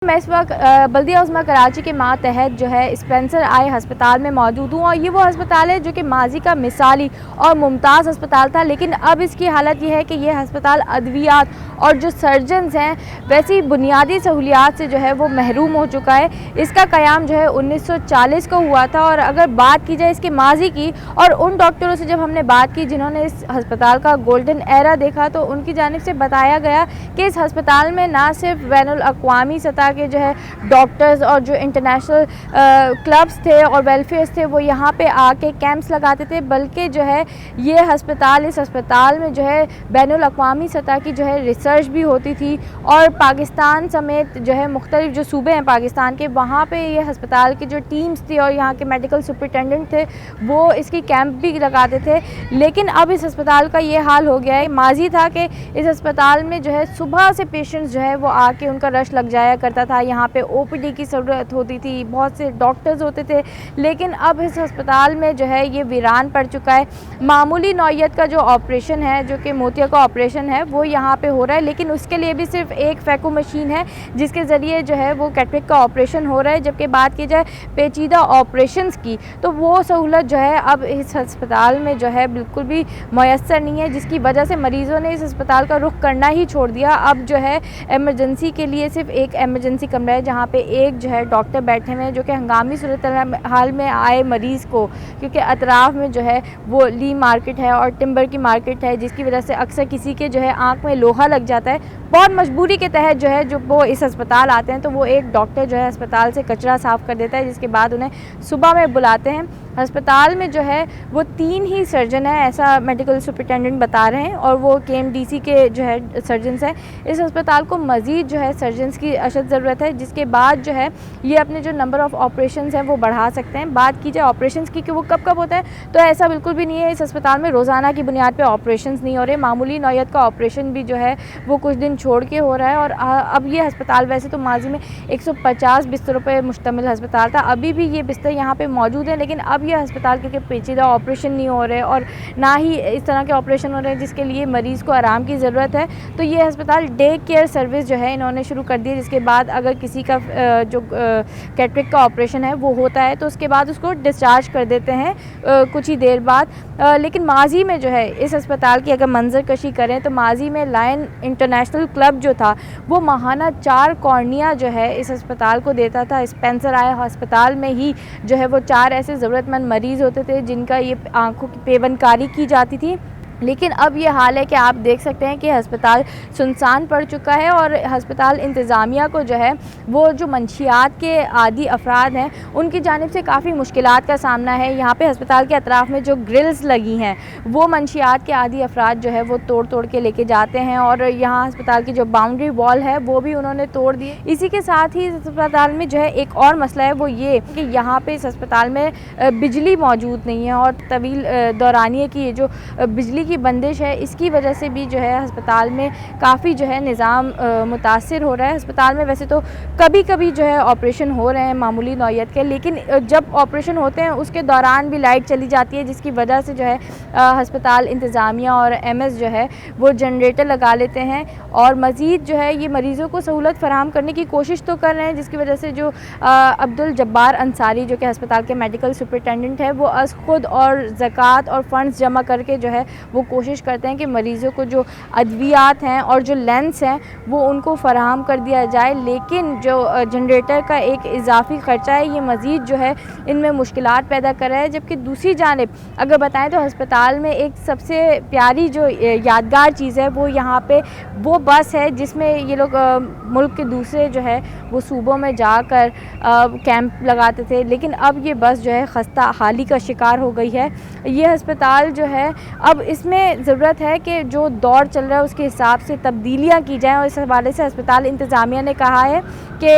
میں اس وقت بلدیہ عظمہ کراچی کے ماتحت جو ہے اسپینسر آئی ہسپتال میں موجود ہوں، اور یہ وہ ہسپتال ہے جو کہ ماضی کا مثالی اور ممتاز ہسپتال تھا، لیکن اب اس کی حالت یہ ہے کہ یہ ہسپتال ادویات اور جو سرجنز ہیں ویسی بنیادی سہولیات سے جو ہے وہ محروم ہو چکا ہے۔ اس کا قیام جو ہے 1940 کو ہوا تھا، اور اگر بات کی جائے اس کے ماضی کی اور ان ڈاکٹروں سے جب ہم نے بات کی جنہوں نے اس ہسپتال کا گولڈن ایرا دیکھا، تو ان کی جانب سے بتایا گیا کہ اس ہسپتال میں نہ صرف بین الاقوامی سطح کے جو ہے ڈاکٹرز اور جو انٹرنیشنل کلبز تھے اور ویلفیئرز تھے وہ یہاں پہ آ کے کیمپس لگاتے تھے، بلکہ جو ہے یہ ہسپتال اس ہسپتال میں جو ہے بین الاقوامی سطح کی جو ہے ریسرچ بھی ہوتی تھی، اور پاکستان سمیت جو ہے مختلف جو صوبے ہیں پاکستان کے وہاں پہ یہ ہسپتال کی جو ٹیمز تھی اور یہاں کے میڈیکل سپرنٹینڈنٹ تھے وہ اس کی کیمپ بھی لگاتے تھے۔ لیکن اب اس ہسپتال کا یہ حال ہو گیا ہے۔ ماضی تھا کہ اس ہسپتال میں جو ہے صبح سے پیشنٹس جو ہے وہ آ کے ان کا رش لگ جایا کرتا تھا، یہاں پہ او پی ڈی کی ضرورت ہوتی تھی، بہت سے ڈاکٹرز ہوتے تھے، لیکن اب اس ہسپتال میں جو ہے یہ ویران پڑ چکا ہے۔ معمولی نوعیت کا جو آپریشن ہے جو کہ موتیا کا آپریشن ہے وہ یہاں پہ ہو رہا ہے، لیکن اس کے لیے بھی صرف ایک فیکو مشین ہے جس کے ذریعے جو ہے وہ کیٹریکٹ کا آپریشن ہو رہا ہے، جبکہ بات کی جائے پیچیدہ آپریشنز کی تو وہ سہولت جو ہے اب اس ہسپتال میں جو ہے بالکل بھی میسر نہیں ہے، جس کی وجہ سے مریضوں نے اس ہسپتال کا رخ کرنا ہی چھوڑ دیا۔ اب جو ہے ایمرجنسی کے لیے صرف ایک ایمرجنسی کمرہ ہے جہاں پہ ایک جو ہے ڈاکٹر بیٹھے ہوئے ہیں جو کہ ہنگامی صورتحال میں آئے مریض کو، کیونکہ اطراف میں جو ہے وہ لی مارکیٹ ہے اور ٹمبر کی مارکیٹ ہے، جس کی وجہ سے اکثر کسی کے جو ہے آنکھ میں لوہا لگ جاتا ہے، بہت مجبوری کے تحت جو ہے جو وہ اس ہسپتال آتے ہیں تو وہ ایک ڈاکٹر جو ہے ہسپتال سے کچرا صاف کر دیتا ہے، جس کے بعد انہیں صبح میں بلاتے ہیں۔ ہسپتال میں جو ہے وہ 3 ہی سرجن ہیں، ایسا میڈیکل سپرنٹینڈنٹ بتا رہے ہیں، اور وہ کے ایم ڈی سی کے جو ہے سرجنز ہیں۔ اس ہسپتال کو مزید جو ہے سرجنز کی اشد ضرورت ہے، جس کے بعد جو ہے یہ اپنے جو نمبر آف آپریشنز ہیں وہ بڑھا سکتے ہیں۔ بات کی جائے آپریشنز کی کہ وہ کب کب ہوتا ہے تو ایسا بالکل بھی نہیں ہے، اس ہسپتال میں روزانہ کی بنیاد پہ آپریشنز نہیں ہو رہے، معمولی نوعیت کا آپریشن بھی جو ہے وہ کچھ دن چھوڑ کے ہو رہا ہے۔ اور اب یہ ہسپتال ویسے تو ماضی میں 150 بستروں پہ مشتمل ہسپتال تھا، ابھی بھی یہ بستر یہاں پہ موجود ہیں، لیکن اب یہ ہسپتال کیونکہ پیچیدہ آپریشن نہیں ہو رہے اور نہ ہی اس طرح کے آپریشن ہو رہے ہیں جس کے لیے مریض کو آرام کی ضرورت ہے، تو یہ ہسپتال ڈے کیئر سروس جو ہے انہوں نے شروع کر دی ہے، جس کے بعد اگر کسی کا جو کیٹریکٹ کا آپریشن ہے وہ ہوتا ہے تو اس کے بعد اس کو ڈسچارج کر دیتے ہیں کچھ ہی دیر بعد۔ لیکن ماضی میں جو ہے اس ہسپتال کی اگر منظر کشی کریں تو ماضی میں لائن انٹرنیشنل کلب جو تھا وہ ماہانہ 4 کارنیا جو ہے اس ہسپتال کو دیتا تھا۔ اسپینسر آئے ہسپتال میں ہی جو ہے وہ 4 ایسے ضرورت مند مریض ہوتے تھے جن کا یہ آنکھوں کی پیوند کاری کی جاتی تھی، لیکن اب یہ حال ہے کہ آپ دیکھ سکتے ہیں کہ ہسپتال سنسان پڑ چکا ہے، اور ہسپتال انتظامیہ کو جو ہے وہ جو منشیات کے عادی افراد ہیں ان کی جانب سے کافی مشکلات کا سامنا ہے۔ یہاں پہ ہسپتال کے اطراف میں جو گرلز لگی ہیں وہ منشیات کے عادی افراد جو ہے وہ توڑ کے لے کے جاتے ہیں، اور یہاں ہسپتال کی جو باؤنڈری وال ہے وہ بھی انہوں نے توڑ دی۔ اسی کے ساتھ ہی اس ہسپتال میں جو ہے ایک اور مسئلہ ہے وہ یہ کہ یہاں پہ اس ہسپتال میں بجلی موجود نہیں ہے، اور طویل دورانیے کی یہ جو بجلی کی بندش ہے اس کی وجہ سے بھی جو ہے ہسپتال میں کافی جو ہے نظام متاثر ہو رہا ہے۔ ہسپتال میں ویسے تو کبھی کبھی جو ہے آپریشن ہو رہے ہیں معمولی نوعیت کے، لیکن جب آپریشن ہوتے ہیں اس کے دوران بھی لائٹ چلی جاتی ہے، جس کی وجہ سے جو ہے ہسپتال انتظامیہ اور ایم ایس جو ہے وہ جنریٹر لگا لیتے ہیں، اور مزید جو ہے یہ مریضوں کو سہولت فراہم کرنے کی کوشش تو کر رہے ہیں، جس کی وجہ سے جو عبدالجبار انصاری جو کہ ہسپتال کے میڈیکل سپرنٹینڈنٹ ہے وہ از خود اور زکوٰۃ اور فنڈز جمع کر کے جو ہے وہ کوشش کرتے ہیں کہ مریضوں کو جو ادویات ہیں اور جو لینس ہیں وہ ان کو فراہم کر دیا جائے، لیکن جو جنریٹر کا ایک اضافی خرچہ ہے یہ مزید جو ہے ان میں مشکلات پیدا کر رہا ہے۔ جبکہ دوسری جانب اگر بتائیں تو ہسپتال میں ایک سب سے پیاری جو یادگار چیز ہے وہ یہاں پہ وہ بس ہے جس میں یہ لوگ ملک کے دوسرے جو ہے وہ صوبوں میں جا کر کیمپ لگاتے تھے، لیکن اب یہ بس جو ہے خستہ حالی کا شکار ہو گئی ہے۔ یہ ہسپتال جو ہے اب اس میں ضرورت ہے کہ جو دور چل رہا ہے اس کے حساب سے تبدیلیاں کی جائیں، اور اس حوالے سے ہسپتال انتظامیہ نے کہا ہے کہ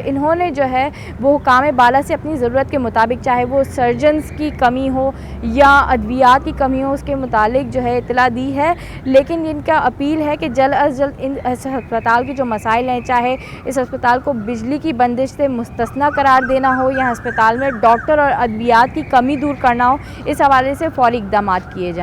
انہوں نے جو ہے وہ حکام بالا سے اپنی ضرورت کے مطابق چاہے وہ سرجنز کی کمی ہو یا ادویات کی کمی ہو اس کے متعلق جو ہے اطلاع دی ہے، لیکن ان کا اپیل ہے کہ جلد از جلد اس ہسپتال کے جو مسائل ہیں، چاہے اس ہسپتال کو بجلی کی بندش سے مستثنیٰ قرار دینا ہو یا ہسپتال میں ڈاکٹر اور ادویات کی کمی دور کرنا ہو، اس حوالے سے فوری اقدامات کیے جائیں۔